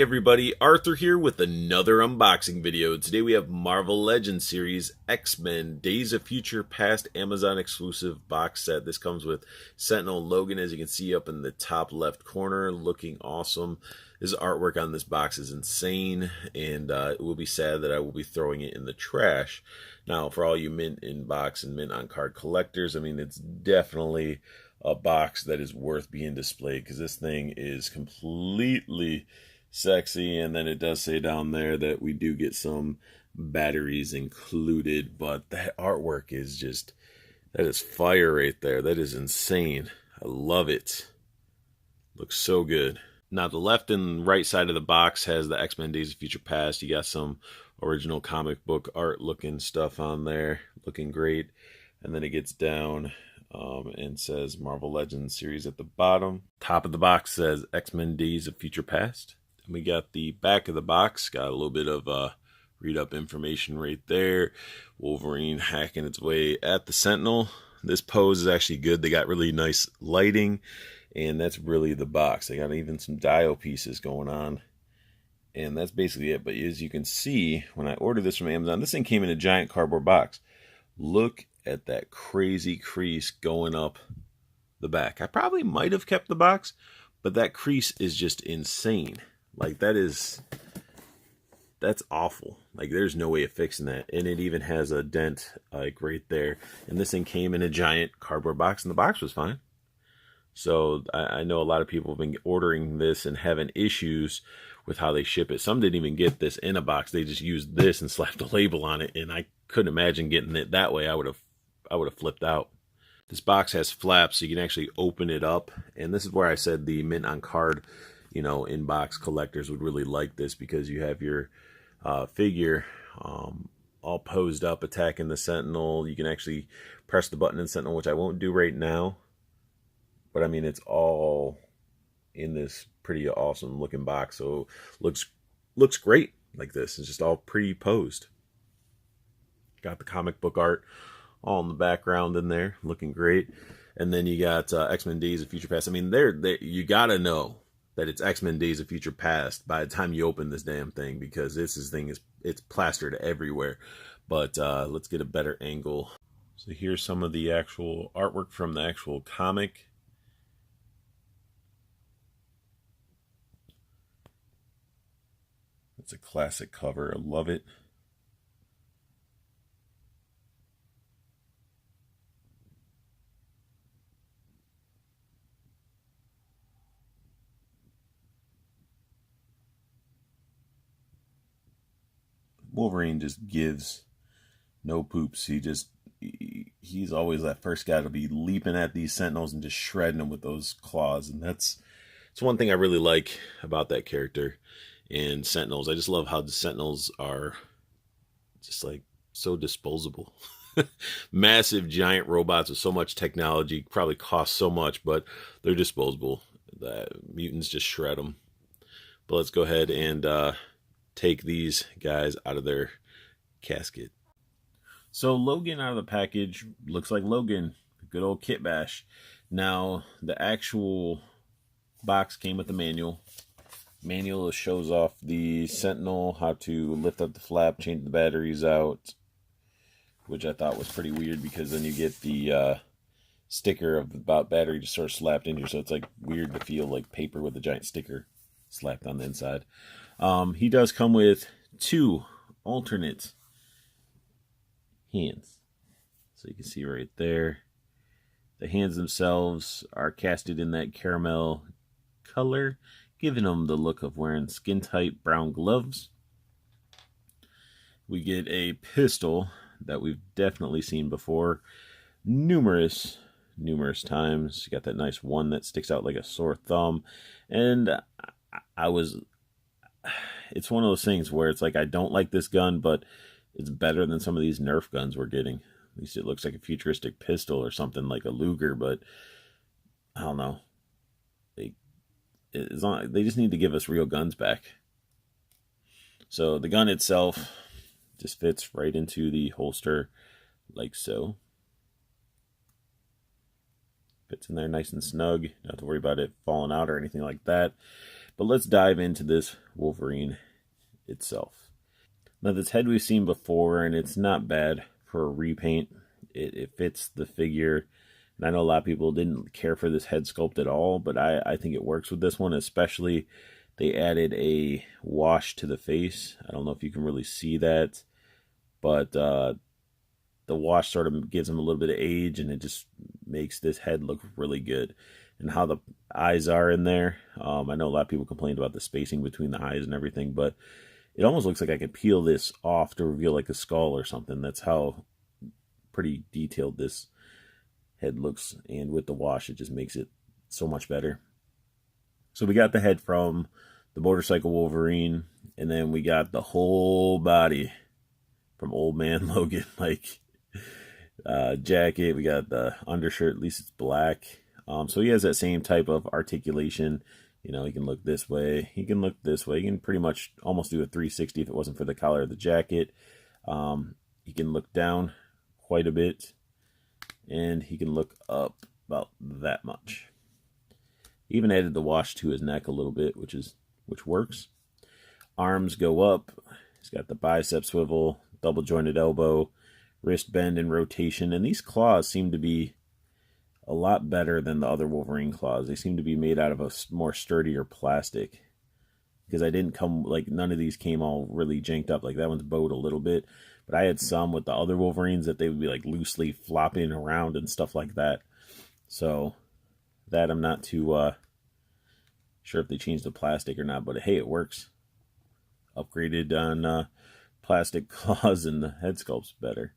everybody, Arthur here with another unboxing video. Today we have Marvel Legends series X-Men Days of Future Past Amazon exclusive box set. This comes with Sentinel and Logan, as you can see up in the top left corner, looking awesome. This artwork on this box is insane, and it will be sad that I will be throwing it in the trash. Now, for all you mint in box and mint on card collectors, I mean, it's definitely a box that is worth being displayed, because this thing is completely sexy. And then it does say down there that we do get some batteries included, but that artwork is just, that is fire right there. That is insane. I love it. Looks so good. Now the left and right side of the box has the X-Men Days of Future Past. You got some original comic book art looking stuff on there, looking great. And then it gets down and says Marvel Legends series at the bottom. Top of the box says X-Men Days of Future Past. And we got the back of the box, got a little bit of read up information right there. Wolverine hacking its way at the Sentinel. This pose is actually good. They got really nice lighting, and that's really the box. They got even some dial pieces going on, and that's basically it. But as you can see, when I ordered this from Amazon, this thing came in a giant cardboard box. Look at that crazy crease going up the back. I probably might have kept the box, but that crease is just insane. Like, that's awful. Like, there's no way of fixing that. And it even has a dent like right there. And this thing came in a giant cardboard box, and the box was fine. So I know a lot of people have been ordering this and having issues with how they ship it. Some didn't even get this in a box. They just used this and slapped a label on it, and I couldn't imagine getting it that way. I would have flipped out. This box has flaps, so you can actually open it up. And this is where I said the mint on card, in-box collectors would really like this, because you have your figure all posed up attacking the Sentinel. You can actually press the button in Sentinel, which I won't do right now. But I mean, it's all in this pretty awesome looking box. So looks great like this. It's just all pretty posed. Got the comic book art all in the background in there, looking great. And then you got X-Men Days of Future Past. I mean, you gotta know that it's X-Men Days of Future Past by the time you open this damn thing, because it's plastered everywhere. But let's get a better angle. So here's some of the actual artwork from the actual comic. It's a classic cover. I love it. Wolverine just gives no poops. He's always that first guy to be leaping at these Sentinels and just shredding them with those claws. And it's one thing I really like about that character. And Sentinels, I just love how the Sentinels are just like so disposable. Massive giant robots with so much technology, probably cost so much, but they're disposable. The mutants just shred them. But let's go ahead and take these guys out of their casket. So Logan out of the package looks like Logan, good old kit bash. Now the actual box came with the manual. Manual shows off the Sentinel, how to lift up the flap, change the batteries out, which I thought was pretty weird, because then you get the sticker about battery just sort of slapped in here, so it's like weird to feel like paper with a giant sticker slapped on the inside. He does come with 2 alternate hands, so you can see right there. The hands themselves are casted in that caramel color, giving them the look of wearing skin-tight brown gloves. We get a pistol that we've definitely seen before numerous times. You got that nice one that sticks out like a sore thumb. And it's one of those things where it's like, I don't like this gun, but it's better than some of these Nerf guns we're getting. At least it looks like a futuristic pistol or something like a Luger, but I don't know. They just need to give us real guns back. So the gun itself just fits right into the holster like so. Fits in there nice and snug. Don't have to worry about it falling out or anything like that. But let's dive into this Wolverine itself. Now, this head we've seen before, and it's not bad for a repaint. It fits the figure. And I know a lot of people didn't care for this head sculpt at all, but I think it works with this one, especially they added a wash to the face. I don't know if you can really see that, but the wash sort of gives him a little bit of age, and it just makes this head look really good. And how the eyes are in there, I know a lot of people complained about the spacing between the eyes and everything, but it almost looks like I could peel this off to reveal like a skull or something. That's how pretty detailed this head looks, and with the wash it just makes it so much better. So we got the head from the Motorcycle Wolverine, and then we got the whole body from Old Man Logan, like jacket. We got the undershirt, at least it's black. So he has that same type of articulation. You know, he can look this way, he can look this way, he can pretty much almost do a 360 if it wasn't for the collar of the jacket. He can look down quite a bit, and he can look up about that much. He even added the wash to his neck a little bit, which works. Arms go up. He's got the bicep swivel, double jointed elbow, wrist bend and rotation, and these claws seem to be a lot better than the other Wolverine claws. They seem to be made out of a more sturdier plastic, because I didn't come, like, none of these came all really janked up. Like, that one's bowed a little bit, but I had some with the other Wolverines that they would be like loosely flopping around and stuff like that. So that I'm not too sure if they changed the plastic or not, but hey, it works. Upgraded on plastic claws, and the head sculpt's better.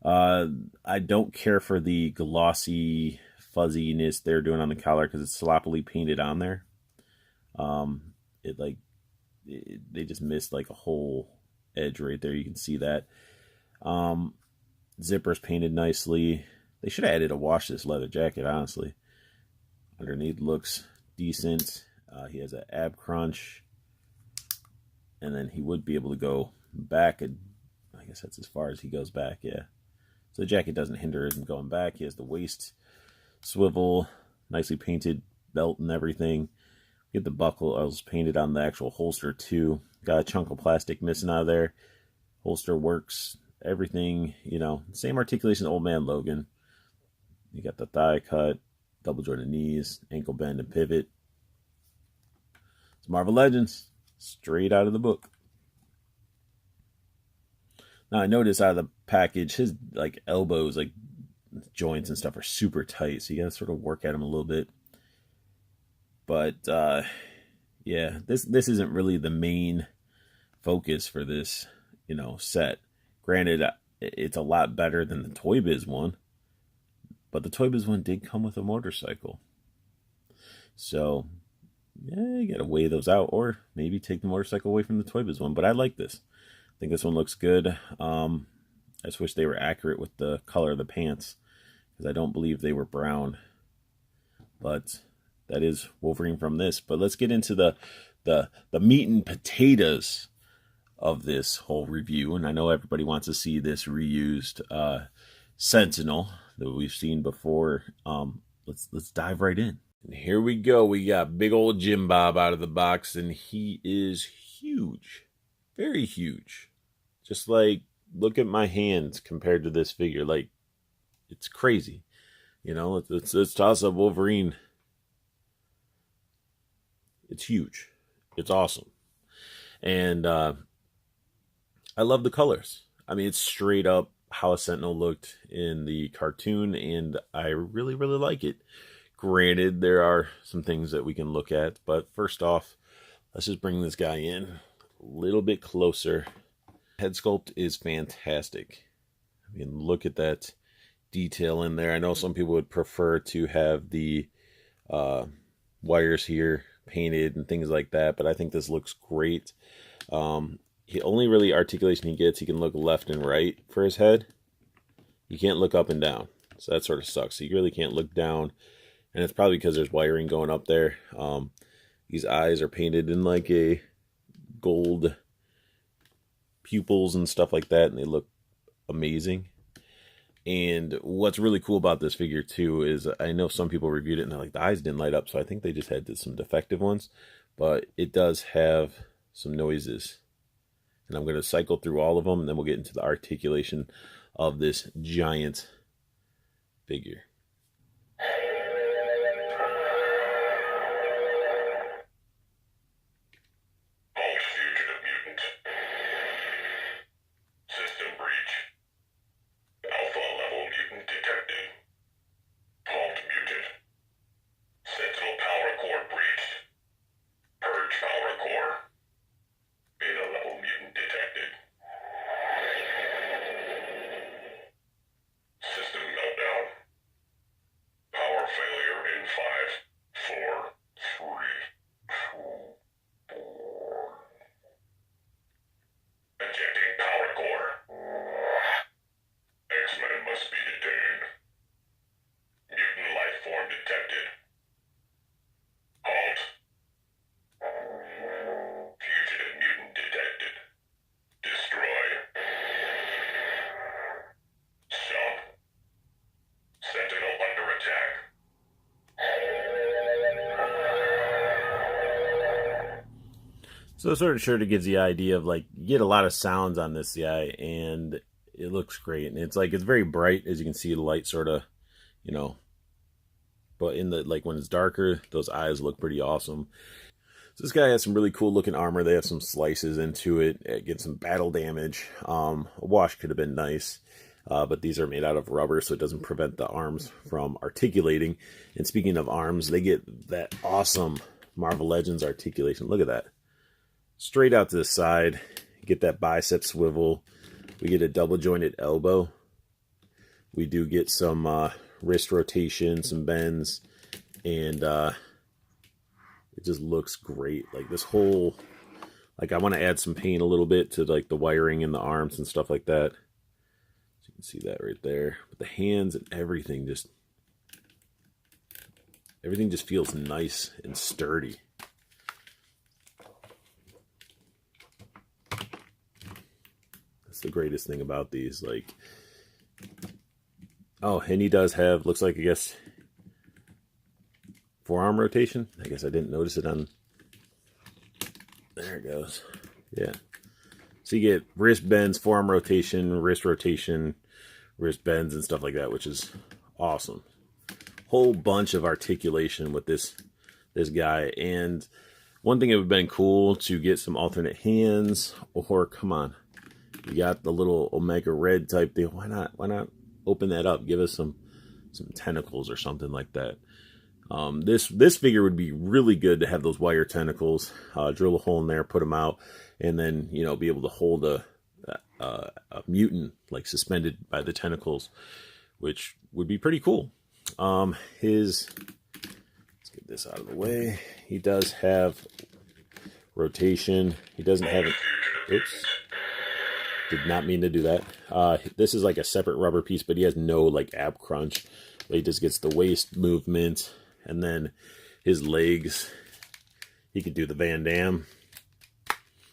I don't care for the glossy fuzziness they're doing on the collar, because it's sloppily painted on there. They just missed like a whole edge right there. You can see that. Zipper's painted nicely. They should have added a wash to this leather jacket, honestly. Underneath looks decent. He has an ab crunch, and then he would be able to go back, and I guess that's as far as he goes back. Yeah, so the jacket doesn't hinder him going back. He has the waist swivel, nicely painted belt and everything. Get the buckles painted on the actual holster too. Got a chunk of plastic missing out of there. Holster works. Everything, you know, same articulation as Old Man Logan. You got the thigh cut, double jointed knees, ankle bend and pivot. It's Marvel Legends, straight out of the book. Now I noticed out of the package, his like elbows, like joints and stuff are super tight, so you gotta sort of work at them a little bit. But yeah, this isn't really the main focus for this, you know, set. Granted, it's a lot better than the Toy Biz one, but the Toy Biz one did come with a motorcycle. So yeah, you gotta weigh those out, or maybe take the motorcycle away from the Toy Biz one. But I like this. I think this one looks good. I just wish they were accurate with the color of the pants, because I don't believe they were brown. But that is Wolverine from this. But let's get into the meat and potatoes of this whole review. And I know everybody wants to see this reused Sentinel that we've seen before. Let's dive right in. And here we go. We got big old Jim Bob out of the box, and he is huge. Very huge. Just like, look at my hands compared to this figure. Like, it's crazy. You know, let's toss up Wolverine. It's huge. It's awesome. And I love the colors. I mean, it's straight up how a Sentinel looked in the cartoon, and I really, really like it. Granted, there are some things that we can look at, but first off, let's just bring this guy in a little bit closer. Head sculpt is fantastic. I mean, look at that detail in there. I know some people would prefer to have the wires here painted and things like that, but I think this looks great. He only really articulation he gets, he can look left and right for his head. You can't look up and down, so that sort of sucks. So you really can't look down, and it's probably because there's wiring going up there. These eyes are painted in like a gold pupils and stuff like that, and they look amazing. And what's really cool about this figure too is I know some people reviewed it and they're like, the eyes didn't light up, so I think they just had some defective ones. but it does have some noises. And I'm going to cycle through all of them, and then we'll get into the articulation of this giant figure. So sort of sure to gives the idea of like you get a lot of sounds on this guy, and it looks great. And it's like it's very bright, as you can see the light sort of, you know, but in the like when it's darker, those eyes look pretty awesome. So this guy has some really cool looking armor. They have some slices into it. It gets some battle damage. A wash could have been nice, but these are made out of rubber, so it doesn't prevent the arms from articulating. And speaking of arms, they get that awesome Marvel Legends articulation. Look at that. Straight out to the side, get that bicep swivel. We get a double jointed elbow. We do get some wrist rotation, some bends, and it just looks great. Like this whole, like I want to add some paint a little bit to like the wiring in the arms and stuff like that. So you can see that right there. But the hands and everything just feels nice and sturdy. That's the greatest thing about these. Like, oh, and he does have, looks like, I guess, forearm rotation. I guess I didn't notice it on, there it goes. Yeah. So you get wrist bends, forearm rotation, wrist bends and stuff like that, which is awesome. Whole bunch of articulation with this guy. And one thing it would have been cool to get some alternate hands, or come on, you got the little Omega Red type deal. Why not open that up? Give us some tentacles or something like that. This figure would be really good to have those wire tentacles. Drill a hole in there, put them out, and then, you know, be able to hold a mutant like suspended by the tentacles, which would be pretty cool. Let's get this out of the way. He does have rotation. He doesn't have it. Oops. Did not mean to do that. This is like a separate rubber piece, but he has no like ab crunch. But he just gets the waist movement, and then his legs. He could do the Van Damme.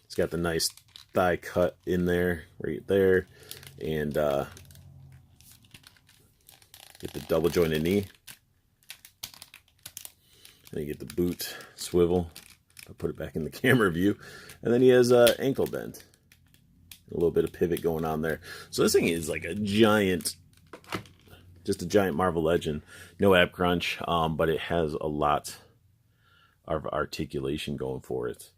He's got the nice thigh cut in there, right there, and get the double jointed knee. And you get the boot swivel. I'll put it back in the camera view, and then he has ankle bend. A little bit of pivot going on there. So this thing is like a giant, just a giant Marvel Legend. No ab crunch, but it has a lot of articulation going for it.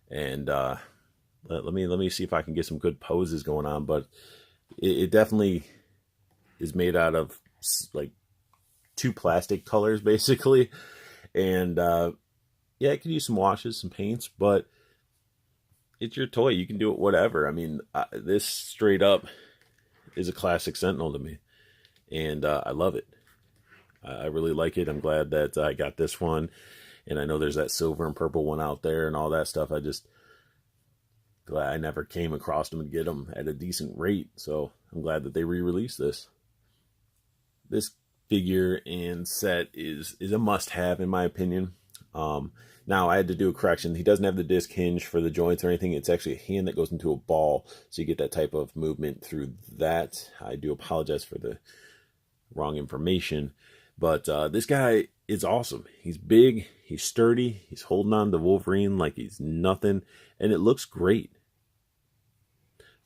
And let me see if I can get some good poses going on. But it definitely is made out of like 2 plastic colors basically. And yeah, it could use some washes, some paints, but it's your toy. You can do it whatever. I mean, this straight up is a classic Sentinel to me. And I love it. I really like it. I'm glad that I got this one. And I know there's that silver and purple one out there and all that stuff. I just glad I never came across them and get them at a decent rate. So I'm glad that they re-released this. This figure and set is a must-have in my opinion. Now I had to do a correction. He doesn't have the disc hinge for the joints or anything. It's actually a hand that goes into a ball, so you get that type of movement through that. I do apologize for the wrong information. But this guy is awesome. He's big, he's sturdy, he's holding on to Wolverine like he's nothing, and it looks great.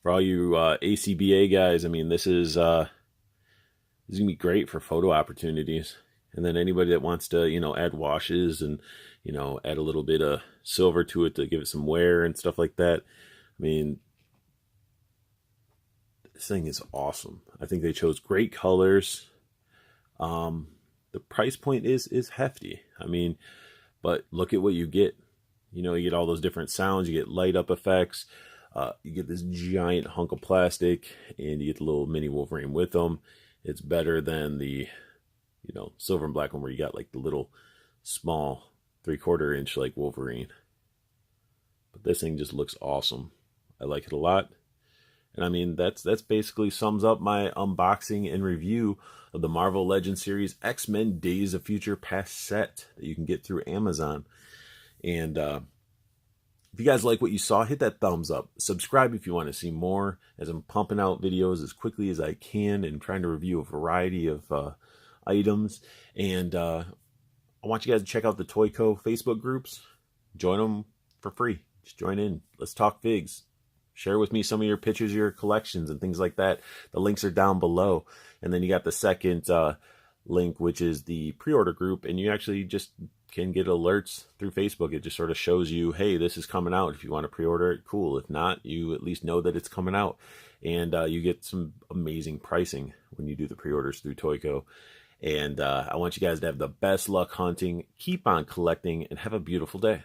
For all you ACBA guys, I mean, this is gonna be great for photo opportunities. And then anybody that wants to, add washes and, add a little bit of silver to it to give it some wear and stuff like that. I mean, this thing is awesome. I think they chose great colors. The price point is hefty. I mean, but look at what you get. You get all those different sounds. You get light up effects. You get this giant hunk of plastic, and you get the little mini Wolverine with them. It's better than the, silver and black one where you got like the little small 3/4 inch like Wolverine. But this thing just looks awesome. I like it a lot. And I mean, that's basically sums up my unboxing and review of the Marvel Legends series X-Men Days of Future Past set that you can get through Amazon. And if you guys like what you saw, hit that thumbs up. Subscribe if you want to see more, as I'm pumping out videos as quickly as I can and trying to review a variety of items. And I want you guys to check out the Toyco Facebook groups. Join them for free. Just join in. Let's talk figs. Share with me some of your pictures of your collections and things like that. The links are down below. And then you got the second link, which is the pre-order group. And you actually just can get alerts through Facebook. It just sort of shows you, hey, this is coming out. If you want to pre-order it, cool. If not, you at least know that it's coming out. And you get some amazing pricing when you do the pre-orders through Toyco. And I want you guys to have the best luck hunting. Keep on collecting and have a beautiful day.